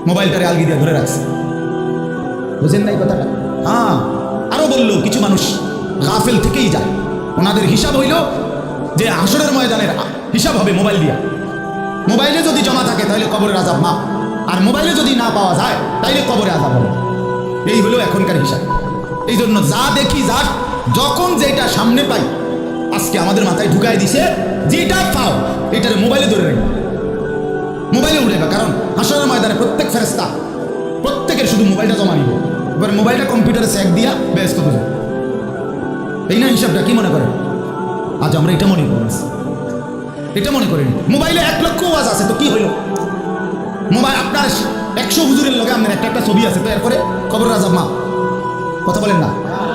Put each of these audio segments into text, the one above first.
মোবাইলটারে আলগি দিয়ে ধরে রাখছে। বুঝেন নাই কথাটা? হ্যাঁ, আরো বললো কিছু মানুষ গাফেল থেকেই যায়, ওনাদের হিসাব হইল যে হাসরের ময়দানের হিসাব হবে মোবাইল দিয়া। মোবাইলে যদি জমা থাকে তাহলে কবরের আযাব মাফ, আর মোবাইলে যদি না পাওয়া যায় তাইলে কবরে আযাব হবে। এই হলো এখনকার হিসাব। এই জন্য যা দেখি, যা যখন যেটা সামনে পাই, আজকে আমাদের মাথায় ঢুকাই দিছে যেটা পাও এটার মোবাইলে ধরে রাখবে, মোবাইলে উঠেবে। কারণ হাসরের ময়দানে প্রত্যেক ফেরেশতা প্রত্যেকের শুধু মোবাইলটা জমা নিবে, এবার মোবাইলটা কম্পিউটারে চেক দিয়া ব্যস্ত হয়ে যায়। এই না হিসাবটা? কি মনে করেন? আজ আমরা এটা মনে করি, এটা মনে করিনি। মোবাইলে 1 লক্ষ ওয়াজ আছে তো কি হইল? মোবাইল আপনার 100 হুজুরের লগে আপনার একটা ছবি আছে, তো এরপরে কবরের আযাব মাফ। কথা বলেন না?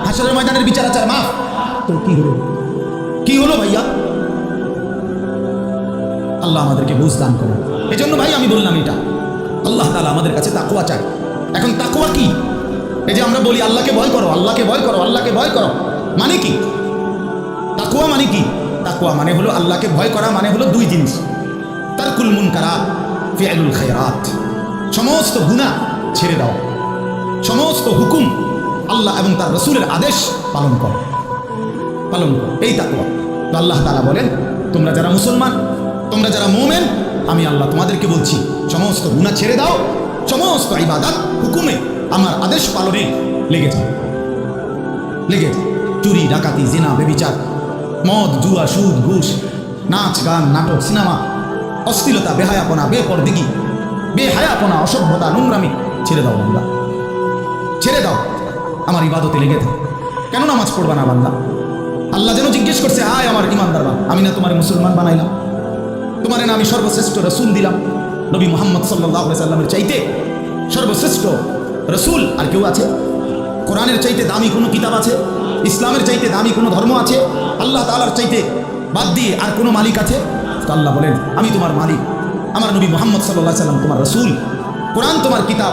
হাসরের ময়দানের বিচার আচার মাফ, তো কি হলো? কি হলো ভাইয়া? আল্লাহ আমাদেরকে বুঝ দান করে। এই জন্য ভাই আমি বললাম এটা আল্লাহ তাআলা আমাদের কাছে তাকওয়া চায়। এখন তাকওয়া কি? এই যে আমরা বলি আল্লাহকে ভয় করো, আল্লাহকে ভয় করো, আল্লাহকে ভয় করো, মানে কি? তাকওয়া মানে কি? তাকওয়া মানে হলো আল্লাহকে ভয় করা, মানে হলো 2 জিনিস: তারকুল মুনকারাত, ফিআলুল খায়রাত। সমস্ত গুনাহ ছেড়ে দাও, সমস্ত হুকুম আল্লাহ এবং তার রাসূলের আদেশ পালন করো, পালন করো, এই তাকওয়া। তো আল্লাহ তাআলা বলেন, তোমরা যারা মুসলমান, তোমরা যারা মুমিন, আমি আল্লাহ তোমাদেরকে বলছি সমস্ত গুনাহ ছেড়ে দাও, সমস্ত ইবাদত হুকুমে আমার আদেশ পালনে লেগে যাও, লেগে যাও। চুরি, ডাকাতি, জিনা, ব্যভিচার, মদ, জুয়া, সুদ, ঘুষ, নাচ, গান, নাটক, সিনেমা, অশ্লীলতা, বেহায়াপনা, বেপরদিগি, বেহায়াপনা, অসভ্যতা, নোংরামি ছেড়ে দাও বান্দা, ছেড়ে দাও, আমার ইবাদতে লেগে থাকো। কেন নামাজ পড়বা না বান্দা? আল্লাহ যেন জিজ্ঞেস করছে, আয় আমার ইমানদার বান্দা, আমি না তোমার মুসলমান বানাইলাম, তোমারে না আমি সর্বশ্রেষ্ঠ রসুল দিলাম। নবী মুহাম্মদ সাল্লাল্লাহু আলাইহি সাল্লামের চাইতে সর্বশ্রেষ্ঠ রসুল আর কেউ আছে? কোরআনের চাইতে দামি কোনো কিতাব আছে? ইসলামের চাইতে দামি কোনো ধর্ম আছে? আল্লাহ তাআলার চাইতে বাদ দিয়ে আর কোনো মালিক আছে? তো আল্লাহ বলেন, আমি তোমার মালিক, আমার নবী মুহাম্মদ সাল্লাল্লাহু আলাইহি সাল্লাম তোমার রসুল, কোরআন তোমার কিতাব,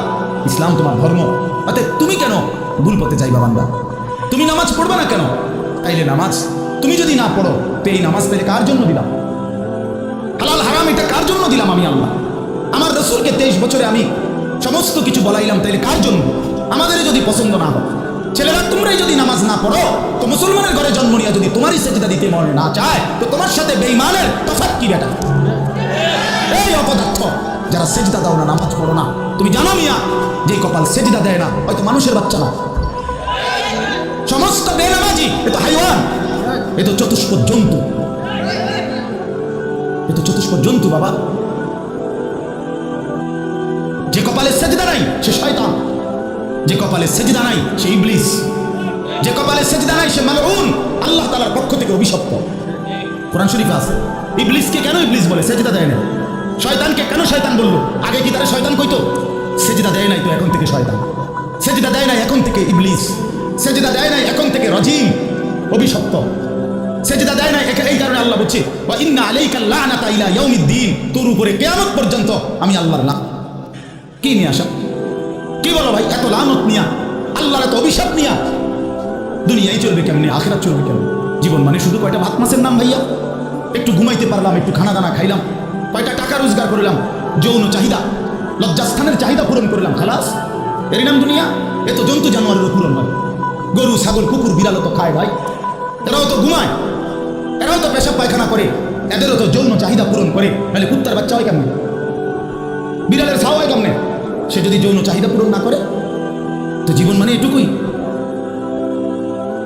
ইসলাম তোমার ধর্ম। অতএব তুমি কেন ভুল পথে যাইবা বান্দা? তুমি নামাজ পড়বে না কেন? তাইলে নামাজ তুমি যদি না পড়ো, তো এই নামাজ পেলে কার জন্য দিলাম? হালাল হারাম এটা কার জন্য দিলাম? আমি আল্লাহ। আমার রসুলকে 23 বছরে আমি সমস্ত কিছু বলাইলাম, তাইলে কার জন্য? আমাদের যদি পছন্দ না হয়, ছেলেরা তোমরাই যদি নামাজ না পড়ো, তো মুসলমানের ঘরে জন্ম নিয়ে যদি তোমারই সেজদা দিতে মনে না চায়, তো তোমার সাথে বেঈমানের তফাৎ কি বেটা? এই অপদার্থ যারা সেজদা দাও না, নামাজ পড়ো না, তুমি জানো মিয়া যে কপাল সেজদা দেয় না হয়তো মানুষের বাচ্চা না, সমস্ত বেনামাজি এ তো হাইওয়ান, এ তো চতুষ্পদ জন্তু, এ তো চতুষ্পদ জন্তু বাবা। যে কপালে সেজদা নাই সে শয়তান, যে কপালে সেজদা নাই সে ইবলিস, যে কপালে সেজদা নাই সে মালউন, আল্লাহ তাআলার পক্ষ থেকে অভিশপ্ত। কোরআন শরীফে আছে। ইবলিসকে কেন ইবলিস বলে? সেজদা দেয় না। শয়তানকে কেন শয়তান বললো? আগে কি তারা শয়তান কইতো? সেজদা দেয় নাই তো এখন থেকে শয়তান, সেজদা দেয় নাই এখন থেকে ইবলিস, সেজদা দেয় নাই এখন থেকে রাজিম, অভিশপ্ত, সেজদা দেয় নাই। এই কারণে আল্লাহ বলছে, ওয়া ইন্না আলাইকা লানাতা ইলা ইয়াউমিদ্দিন, তোর উপরে কিয়ামত পর্যন্ত আমি আল্লাহর লানত। কি নিয়ে আসা? কি বলো ভাই? এত লানত নিয়া, আল্লাহর এত অভিশাপ নিয়া দুনিয়ায় চলবে কেমনে? আখিরাত চলবে কেমনে? জীবন মানে শুধু কয়টা ভাত মাছের নাম ভাইয়া? একটু ঘুমাইতে পারলাম, একটু খানা দানা খাইলাম, কয়টা টাকা রোজগার করলাম, যৌন চাহিদা, লজ্জাস্থানের চাহিদা পূরণ করলাম, খালাস, এর নাম দুনিয়া? এ তো জন্তু জানোয়ারেরও পূরণ হয়। গরু, ছাগল, কুকুর, বিড়ালও তো খায় ভাই, এরাও তো ঘুমায়, এরাও তো পেশাব পায়খানা করে, এদেরও তো যৌন চাহিদা পূরণ করে। তাহলে কুত্তার বাচ্চা হয় কেমনে? বিড়ালের ছাও হয় কেমনে? সে যদি যৌন চাহিদা পূরণ না করে, তো জীবন মানে এটুকুই,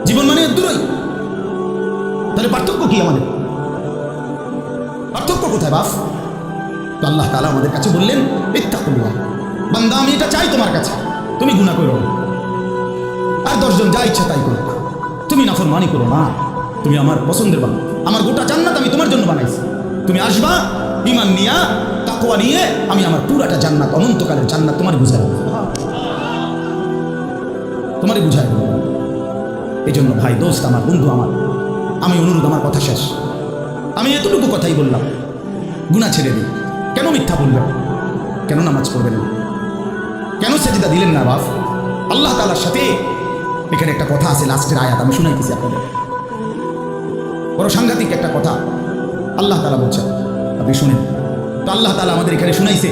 জীবন মানে এদুরই। তাহলে পার্থক্য কি আমাদের? পার্থক্য কোথায় বাপ? তো আল্লাহ তাআলা আমাদের কাছে বললেন, ইত্তাকুল্লাহ, বান্দা আমি এটা চাই তোমার কাছে, তুমি গুনাহ করো না, আর 10 জন যা ইচ্ছা তাই করো, তুমি নাফরমানি করো না, তুমি আমার পছন্দের বান্দা, আমার গোটা জান্নাত আমি তোমার জন্য বানাইছি, তুমি আসবা ঈমান নিয়া, তাকওয়া নিয়ে, আমি আমার পুরাটা জান্নাত, অনন্তকালের জান্নাত তোমার বুঝাই দেব, তোমারই বুঝাই দেব। এই জন্য ভাই, দোস্ত আমার, বন্ধু আমার, আমি অনুরোধ, আমার কথা শেষ, আমি এতটুকু কথাই বললাম, গুনাহ ছেড়ে দিন। কেন মিথ্যা বলবেন? কেন নামাজ পড়বেন না? কেন সেজদা দিলেন না বাপ? আল্লাহ তাআলার সাথে এখানে একটা কথা আছে, লাস্টের আয়াত আমি শুনাইতেছি আপনাদের, বড় সাংঘাতিক একটা কথা আল্লাহ তাআলা বলছেন, আপনি শুনেন। তো আল্লাহ তাআলা আমাদের এখানে শুনাইছে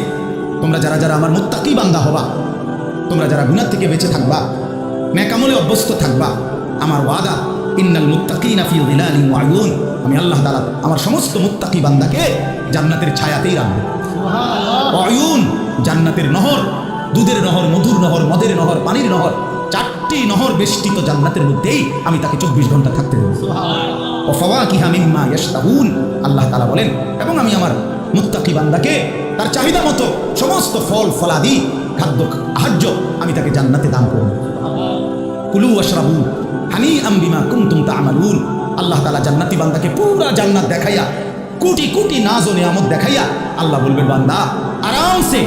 তোমরা যারা যারা আমার মুত্তাকি বান্দা হবা, তোমরা যারা গুনাহ থেকে বেঁচে থাকবা, নেক আমলে অভ্যস্ত থাকবা, আমার ওয়াদা ইন্নাল মুত্তাকিনা ফি যিলালিন ওয়া উয়ুন, আমি আল্লাহ তাআলা আমার সমস্ত মুত্তাকি বান্দাকে জান্নাতের ছায়াতেই রাখবো। উয়ুন, জান্নাতের নহর, দুধের নহর, মধুর নহর, মদের নহর, পানির নহর, 4টি নহর বেষ্টিত জান্নাতের মধ্যেই আমি তাকে 24 ঘন্টা থাকতে দেব। ওয়া ফাওয়াকিহা মিম্মা ইয়াশতাহুন, আল্লাহ তাআলা বলেন, এবং আমি আমার মুত্তাকি বান্দাকে তার চাহিদা মতো সমস্ত ফল ফলাদি খাদ্য আহার্য আমি তাকে জান্নাতে দান করব। কুলু ওয়াশরাবু হানিআম বিমা কুনতুম তা'মালুন, আল্লাহ তাআলা জান্নাতি বান্দাকে পুরা জান্নাত দেখাইয়া, কোটি কোটি নাজ ও নিয়ামত দেখাইয়া আল্লাহ বলবেন, বান্দা আরামসে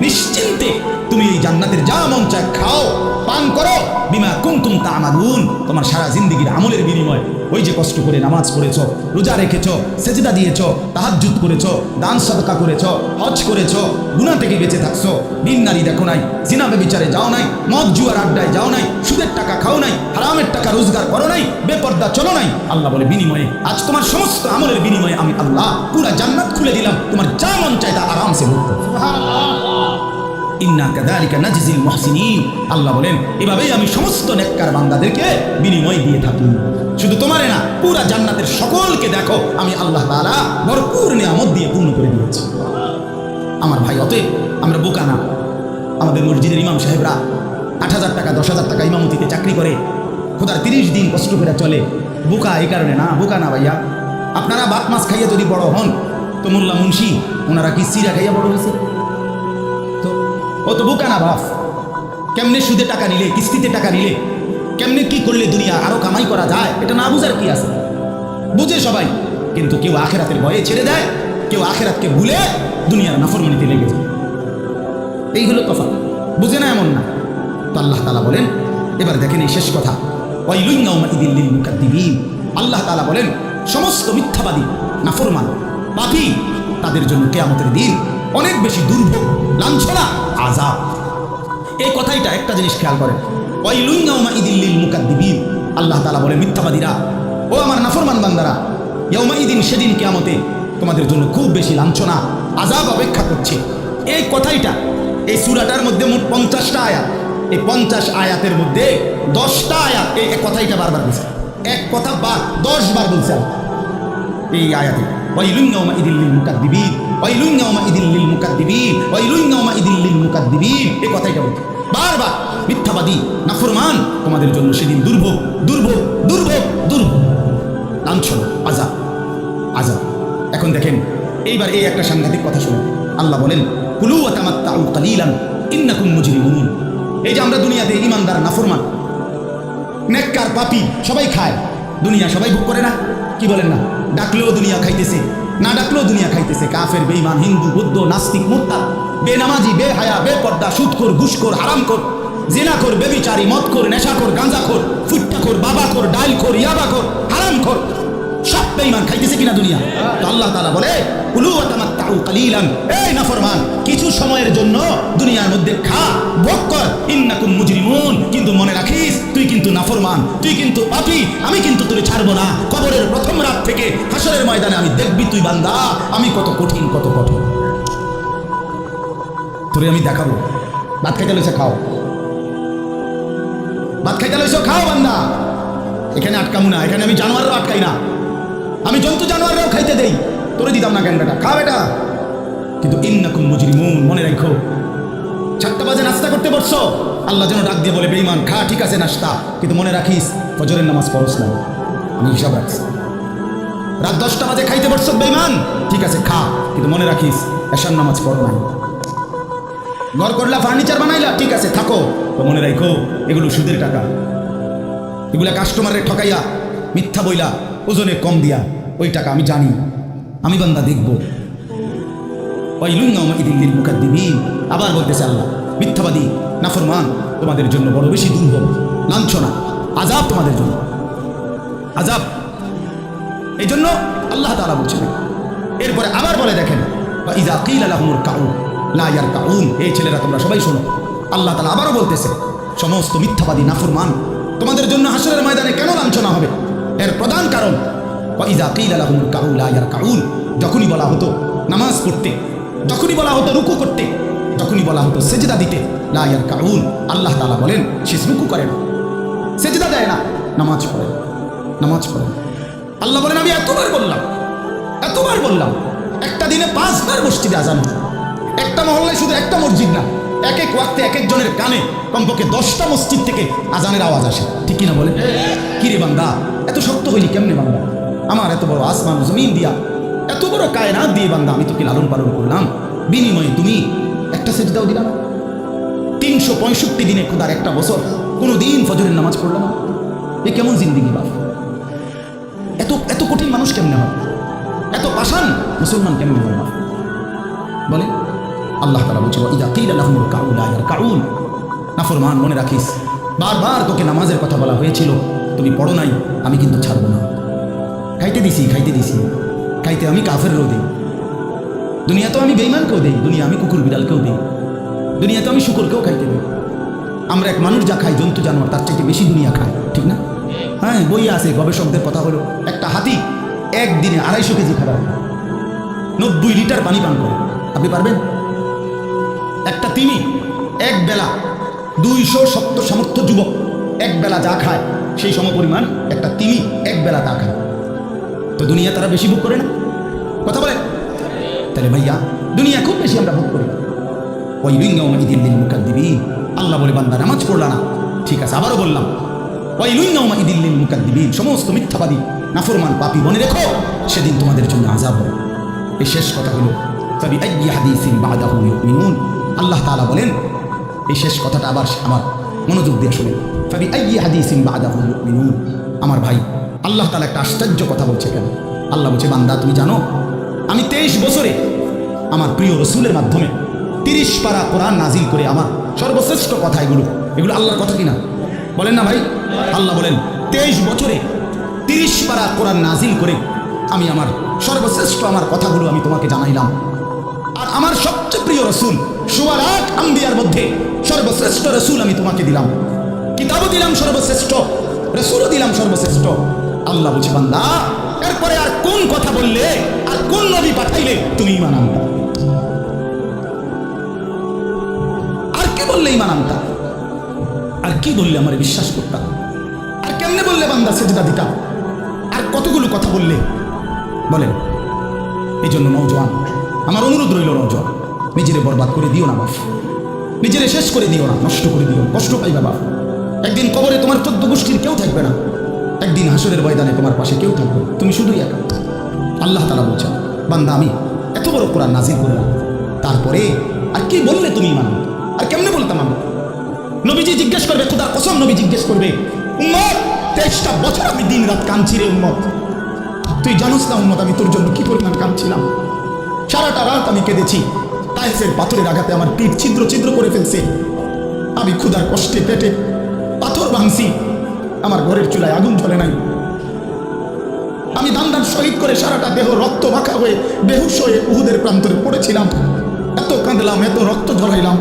নিশ্চিন্তে তুমি এই জান্নাতের যা মন চায় খাও, পান করো, বিমা কুনতুম তা'মালুন, তোমার সারা জিন্দেগীর আমলের বিনিময়, ওই যে কষ্ট করে নামাজ পড়েছো, রোজা রেখেছো, সেজদা দিয়েছো, তাহাজ্জুদ করেছো, দান সাদকা করেছো, হজ করেছো, গুনাহ থেকে বেঁচে থাকছো, দিন নারী দেখো নাই, জিনা ব্যভিচারে যাও নাই, মদ জুয়ার আড্ডায় যাও নাই, সুদের টাকা খাও নাই, হারামের টাকা রোজগার করো নাই, বেপর্দা চলো নাই, আল্লাহ বলে বিনিময়ে আজ তোমার সমস্ত আমলের বিনিময়ে আমি আল্লাহ পুরা জান্নাত খুলে দিলাম, তোমার যা মন চায় তা আরামসে ভোগ করো। ইন্না কাযালিকা নাজজিল মুহসিনিন, আল্লাহ বলেন এভাবেই আমি সমস্ত নেককার বান্দাদেরকে বিনিময় দিয়ে থাকি। শুধু তোমারে না, পুরা জান্নাতের সকলকে দেখো আমি আল্লাহ তাআলা ভরপুর নিয়ামত দিয়ে পূর্ণ করে দিয়েছি। আমার ভাই, অতএব আমরা বোকা না। আমাদের মসজিদের ইমাম সাহেবরা 8,000 টাকা 10,000 টাকা ইমামতিতে চাকরি করে, খোদার 30 দিন কষ্ট করে চলে। বোকা এই কারণে না, বোকা না ভাইয়া। আপনারা ভাত মাছ খাইয়া যদি বড় হন, তো মোল্লা মুন্সি ওনারা কি সিরা খাইয়া বড় হয়েছে? তো ও তো বোকা না বাপ। কেমনে সুদে টাকা নিলে, কিস্তিতে টাকা নিলে, কেমনে কি করলে দুনিয়া আরো কামাই করা যায়, এটা না বুঝার কি আছে? বুঝে সবাই, কিন্তু কেউ আখেরাতের ভয়ে ছেড়ে দেয়, কেউ আখেরাতকে ভুলে দুনিয়ার নাফরমানিতে লেগে যায়। এই হলো তফাৎ, বুঝে না এমন না। তো আল্লাহ তাআলা বলেন, এবার দেখেন এই শেষ কথা, ওয়াইলুন ইয়াউমাইযিল লিল মুকাদ্দিবিন, আল্লাহ তাআলা বলেন সমস্ত মিথ্যাবাদী, নাফরমান, পাপী, তাদের জন্য কিয়ামতের দিন অনেক বেশি দুর্ভোগ, লাঞ্ছনা, আযাব। এই কথাইটা একটা জিনিস খেয়াল করেন, ওয়াইলুন ইয়াউমাইযিল লিল মুকাদ্দিবিন, আল্লাহ তাআলা বলেন মিথ্যাবাদীরা, ও আমার নাফরমান বান্দারা, ইয়াউমাইযিন, সেদিন কিয়ামতে তোমাদের জন্য খুব বেশি লাঞ্ছনা, আযাব অপেক্ষা করছে। এই কথাইটা এই সূরাটার মধ্যে মোট 50টা আয়াত, এই 50 আয়াতের মধ্যে 10টা আয়াত এই কথাইটা বারবার বলছে। এক কথা 10 বার বলছে এই আয়াতে, ওয়াইলুন ইয়াউমাইযিল লিল মুকাদ্দিবিন, ওয়াইলুন ইয়াউমাইযিল লিল মুকাদ্দিবিন, ওয়াইলুন ইয়াউমাইযিল লিল মুকাদ্দিবিন, এই কথাইটা বলছে বারবার। মিথ্যাবাদী, নাফরমান, তোমাদের জন্য সেদিন দুর্ভোগ, দুর্ভোগ, দুর্ভোগ, দুর্ভোগ, লাঞ্ছনা, আযাব, আযাব। এখন দেখেন এইবার এই একটা সাংঘাতিক কথা শুনুন। আল্লাহ বলেন, কুলু ওয়া তামাত্তাউ কালিলান ইন্নাকুম মুজরিমুন। এই যে আমরা দুনিয়াতে ঈমানদার, নাফরমান, নেককার, পাপী সবাই খায়, দুনিয়া সবাই ভোগ করে না? কি বলেন না? ডাকলেও দুনিয়া খাইতেছে, না ডাকলেও দুনিয়া খাইতেছে। কাফের, বেঈমান, হিন্দু, বৌদ্ধ, নাস্তিক, মুরতাদ, বেনামাজি, বেহায়া, বেপর্দা, সুদখোর, ঘুষখোর, হারামখোর, জিনাখোর, বেবিচারী, মদখোর, নেশাখোর, গাঁজাখোর, ফুট্টাখোর, বাবাখোর, ডাইলখোর, ইয়াবাখোর, হারামখোর, সব বেঈমান খাইতেছে কিনা দুনিয়া? তো আল্লাহ তাআলা বলে, কুলু ওয়া তামাত্তাউ কালিলান, এই নাফরমান, কিছু সময়ের জন্য দুনিয়ার মধ্যে খা, ভোগ কর, ইন্নাকুম মুজরিমুন, কিন্তু মনে রাখিস তুই কিন্তু নাফরমান, তুই কিন্তু পাপী, আমি কিন্তু তোরে ছাড়বো না। কবরের প্রথম রাত থেকে হাসরের ময়দানে আমি দেখবি তুই বান্দা আমি কত কঠিন, কত কঠোর, তোরে আমি দেখাবো। ভাত খাইতে লইছে, খাও, ভাত খাইতে লইছো, খাও বান্দা। এখানে আটকামু না, এখানে আমি জানোয়ারও আটকাই না, আমি জন্তু জানোয়াররাও খাইতে দেই, তোরে দিতাম না কেন বেটা, খা বেটা। কিন্তু ইন্নাকুম মুজরিমুন, মনে রাখো 7টা বাজে নাস্তা করতে বসছো, আল্লাহ যেন ডাক দিয়ে বলে, বেঈমান খা, ঠিক আছে নাস্তা, কিন্তু মনে রাখিস ফজরের নামাজ পড়ছ না, আমি হিসাব রাখছি। রাত 10টা বাজে খাইতে বসছো বেঈমান, ঠিক আছে খা, কিন্তু মনে রাখিস এশার নামাজ পড় নাই। ঘর করলা, ফার্নিচার বানাইলা, ঠিক আছে থাকো, তো মনে রাখো এগুলো সুদের টাকা, এগুলা কাস্টমারের ঠকাইয়া, মিথ্যা বইলা, ওজনে কম দিয়া, ওই টাকা আমি জানি, আমি বান্দা দেখবো। ওয়াইলুন ইয়াউমাইযিল লিল মুকাদ্দিবিন, আবার বলতেছে আল্লাহ, মিথ্যাবাদী, নাফরমান, তোমাদের জন্য বড় বেশি দুর্ভোগ, লাঞ্ছনা, আযাব, তোমাদের জন্য আযাব। এই জন্য আল্লাহ তাআলা বলছেন। এরপরে আবার বলে দেখেন, ওয়া ইযা কিলা লাহুমুর কাউ লা ইয়ারকাউন, এই ছেলেরা তোমরা সবাই শোনো, আল্লাহ তাআলা আবারও বলতেছে, সমস্ত মিথ্যাবাদী, নাফরমান, তোমাদের জন্য হাসরের ময়দানে কেন লাঞ্ছনা হবে? এর প্রধান কারণ, ওয়া ইযা কিলা লাহুমুর কাউ লা ইয়ারকাউন, যখনই বলা হতো নামাজ পড়তে, যখনই বলা হতো রুকু করতে, যখনই বলা হতো সেজদা দিতে, লা ইয়ারকাউন, আল্লাহ তাআলা বলেন সে রুকু করে না, সেজদা দেয় না, নামাজ পড়ে, নামাজ পড়ে। আল্লাহ বলেন আমি এতবার বললাম, একটা দিনে 5 বার মসজিদে আজান হয়। একটা মহল্লায় শুধু একটা মসজিদ না, এক এক ওয়াক্তে এক একজনের কানে কমপক্ষে 10টা মসজিদ থেকে আজানের আওয়াজ আসে, ঠিক কিনা বলে? কিরে বান্দা, এত শক্ত হইলি কেমনে বান্দা? আমার এত বড় আসমান জমিন দিয়া, এত বড় কায়নাত দিয়ে বান্দা আমি তোকে লালন পালন করলাম, বিনিময়ে তুমি একটা সেজদাও দিলাম। 365 দিনে খোদার একটা বছর কোনো দিন ফজরের নামাজ পড়লো না। এ কেমন জিন্দিগি বাপ? এত এত কঠিন মানুষ কেমনে হয়? এত পাষাণ মুসলমান কেমনে হয় বাপ? বলে আল্লাহ তাআলা বলছে ইদা কিলা লাহুম রুকাউ লা ইয়ারকাউন, নাফরমান মনে রাখিস, বারবার তোকে নামাজের কথা বলা হয়েছিল, তুমি পড়ো নাই, আমি কিন্তু ছাড়বো না। খাইতে দিছি, খাইতে আমি কাফেরও দিই, দুনিয়া তো আমি বেঈমানকেও দিই, দুনিয়া আমি কুকুর বিড়ালকেও দিই, দুনিয়া তো আমি শুকরকেও খাইতে দিই। আমরা এক মানুষ যা খাই, জন্তু জানোয়ার তার চাইতে বেশি দুনিয়া খায়, ঠিক না? হ্যাঁ, বই আছে, গবেষকদের কথা হলো একটা হাতি একদিনে 250 কেজি খাবার, 90 লিটার পানি পান করে। আপনি পারবেন? একটা তিমি এক বেলা 270 সামর্থ্য যুবক এক বেলা যা খায় সেই সমপরিমাণ একটা তিমি এক বেলা তা খায়। তো দুনিয়া তারা বেশি ভোগ করে না? কথা বলে? তাহলে ভাইয়া দুনিয়া খুব বেশি আমরা ভোগ করি। ওয়াইলুন ইয়াউমাইযিন লিল মুকাদ্দিবিন, আল্লাহ বলে বান্দা নামাজ পড়লা না, ঠিক আছে, আবারও বললাম ওয়াইলুন ইয়াউমাইযিন লিল মুকাদ্দিবিন, সমস্ত মিথ্যাবাদী নাফরমান পাপী মনে রেখো সেদিন তোমাদের জন্য আযাব হবে। এই শেষ কথা হলো ফাবিআইয়ি হাদিসিন বা'দাহু ইউমিনুন, আল্লাহ তাআলা বলেন এই শেষ কথাটা আবার আমার মনোযোগ দিয়ে শুনুন, ফাবিআইয়ি হাদিসিন বা'দাহু ইউমিনুন। আমার ভাই, আল্লাহ তাআলা একটা আশ্চর্য কথা বলছে কেন? আল্লাহ বলছে বান্দা তুমি জানো আমি 23 বছরে আমার প্রিয় রসুলের মাধ্যমে 30 পারা কোরআন নাজিল করে আমার সর্বশ্রেষ্ঠ কথা এগুলো আল্লাহর কথা কিনা? বলেন না ভাই? আল্লাহ বলেন 23 বছরে 30 পারা কোরআন নাজিল করে আমি আমার সর্বশ্রেষ্ঠ আমার কথাগুলো আমি তোমাকে জানাইলাম। আর আমার সবচেয়ে প্রিয় রসুল 1.25 আম্বিয়ার মধ্যে সর্বশ্রেষ্ঠ রসুল আমি তোমাকে দিলাম, কিতাবও দিলাম সর্বশ্রেষ্ঠ, রসুলও দিলাম সর্বশ্রেষ্ঠ। আল্লাহ বলছে বান্দা এরপরে আর কোন কথা বললে, আর কোন নবী পাঠাইলে তুমি ঈমান আনতা? আর কি বললে ঈমান আনতা? আর কি বললে আমার বিশ্বাস করতাম? আর কেমনে বললে বান্দা সেজদা দিতাম? আর কতগুলো কথা বললে বলেন? এই জন্য নওজোয়ান, আমার অনুরোধ রইল, নওজোয়ান নিজেরে বরবাদ করে দিও না বাপ, নিজেরে শেষ করে দিও না, নষ্ট করে দিও, কষ্ট পাইবা বাপ। একদিন কবরে তোমার 14 গোষ্ঠীর কেউ থাকবে না, একদিন হাসরের ময়দানে তোমার পাশে কেউ থাকবে, তুমি শুধুই একা। আল্লাহ তাআলা বলছেন বান্দা আমি এত বড় কোরআন নাজিল করলাম, তারপরে আর কি বললে তুমি ঈমান? আর কেমনে বলতাম আমি? নবীজি জিজ্ঞেস করবে, খোদার কসম নবী জিজ্ঞেস করবে, উম্মত 23টা বছর আমি দিন রাত কাঁদছি রে উম্মত, তুই জানোস না উম্মত আমি তোর জন্য কি পরিমাণ কাঁদছিলাম? সারাটা রাত আমি কেঁদেছি, তায়েফের পাথরের আঘাতে আমার পিঠ ছিদ্র ছিদ্র করে ফেলছে, আমি ক্ষুধার কষ্টে পেটে পাথর ভাঙছি, আমার ঘরের চুলায় আগুন জ্বলে নাই, আমি দান শহীদ করে সারাটা দেহ রক্ত মাখা হয়ে বেহুশ হয়ে উহুদের প্রান্তরে পড়েছিলাম, এত কাঁদলাম, এত রক্ত ঝরাইলাম,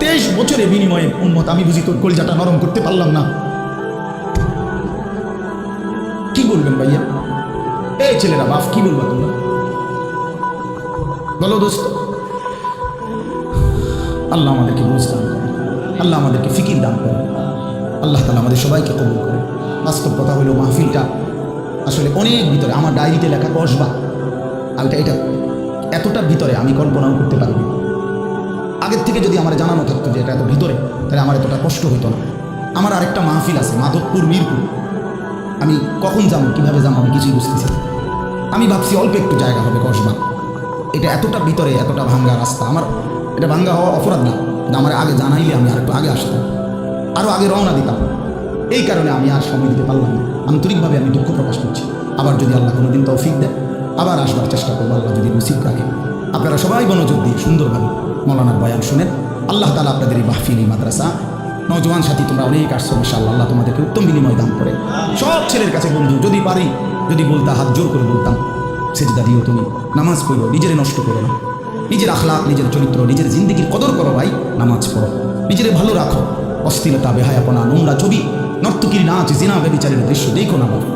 23 বছরের বিনিময়ে উম্মত আমি বুঝি তোর কলজাটা নরম করতে পারলাম না। কি বলবেন ভাইয়া? এই ছেলেরা বাপ কি বলবা তোমরা? বলো দোস্ত। আল্লাহ আমাদেরকে বুঝ দান করে, আল্লাহ আমাদেরকে ফিকির দান করে, আল্লাহ তাআলা আমাদের সবাইকে কবুল করে। বাস্তব কথা হলো মাহফিলটা আসলে অনেক ভিতরে, আমার ডায়েরিতে লেখা কসবা, এটা এতটা ভিতরে আমি কল্পনাও করতে পারিনি। আগের থেকে যদি আমার জানানো থাকতো যে এটা এত ভিতরে, তাহলে আমার এতটা কষ্ট হতো না। আমার আরেকটা মাহফিল আছে মাধবপুর মিরপুর, আমি কখন যাবো কীভাবে যাবো আমি কিছুই বুঝতেছি। আমি ভাবছি অল্প একটু জায়গা হবে কসবা, এটা এতটা ভিতরে, এতটা ভাঙ্গা রাস্তা, আমার এটা ভাঙ্গা হওয়া অপরাধ না, আমার আগে জানাইলে আমি আর একটু আগে আসতাম, আরও আগে রওনা দিতাম। এই কারণে আমি আর সময় দিতে পারলাম না, আন্তরিকভাবে আমি দুঃখ প্রকাশ করছি। আবার যদি আল্লাহ কোনোদিন তৌফিক দেয় আবার আসবার চেষ্টা করবো, আল্লাহ যদি নসিব রাখে। আপনারা সবাই মনোযোগ দিয়ে সুন্দরভাবে মৌলানার বয়ান শুনেন। আল্লাহ তাআলা আপনাদের এই মাহফিল, এই মাদ্রাসা, নওজোয়ান সাথী তোমরা অনেক আসছো, মাশাআল্লাহ, আল্লাহ তোমাদেরকে উত্তম বিনিময় দান করে। সব ছেলের কাছে বন্ধু, যদি পারি, যদি বলতা হাত জোর করে বলতাম সেজদা দিও, তুমি নামাজ পড়ো, নিজেরে নষ্ট করো না, নিজের আখলাক, নিজের চরিত্র, নিজের জিন্দিগির কদর করো ভাই, নামাজ পড়ো, নিজেরে ভালো রাখো, অশ্লীলতা, বেহায়াপনা, নোংরা ছবি, নর্তকীর নাচ, জিনা, ব্যভিচারের দৃশ্য দেখো না বাবা,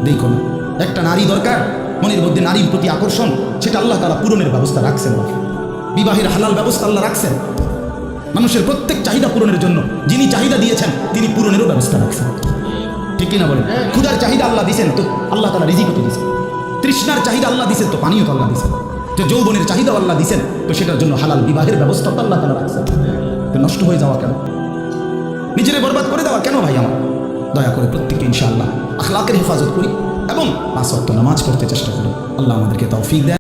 দেখো না। একটা নারী দরকার, মনের মধ্যে নারীর প্রতি আকর্ষণ, সেটা আল্লাহ তাআলা পূরণের ব্যবস্থা রাখছেন বাবা, বিবাহের হালাল ব্যবস্থা আল্লাহ রাখছেন, মানুষের প্রত্যেক চাহিদা পূরণের জন্য যিনি চাহিদা দিয়েছেন তিনি পূরণেরও ব্যবস্থা রাখছেন। ঠিক কিনা বলেন? ক্ষুধার চাহিদা আল্লাহ দিয়েছেন তো আল্লাহ তাআলা রিজিকও দিয়েছেন। তৃষ্ণার চাহিদা আল্লাহ দিয়েছেন তো পানীয় তো আল্লাহ দিয়েছেন। তো যৌবনের চাহিদা আল্লাহ দিয়েছেন তো সেটার জন্য হালাল বিবাহের ব্যবস্থা তো আল্লাহ তাআলা রাখছেন। তো নষ্ট হয়ে যাওয়া কেন? নিজেরে বরবাদ করে দেওয়া কেন ভাই আমার? দয়া করে প্রত্যেককে ইনশাআল্লাহ আখলাকের হেফাজত করি এবং 5 ওয়াক্ত নামাজ পড়তে চেষ্টা করি। আল্লাহ আমাদেরকে তৌফিক দেন।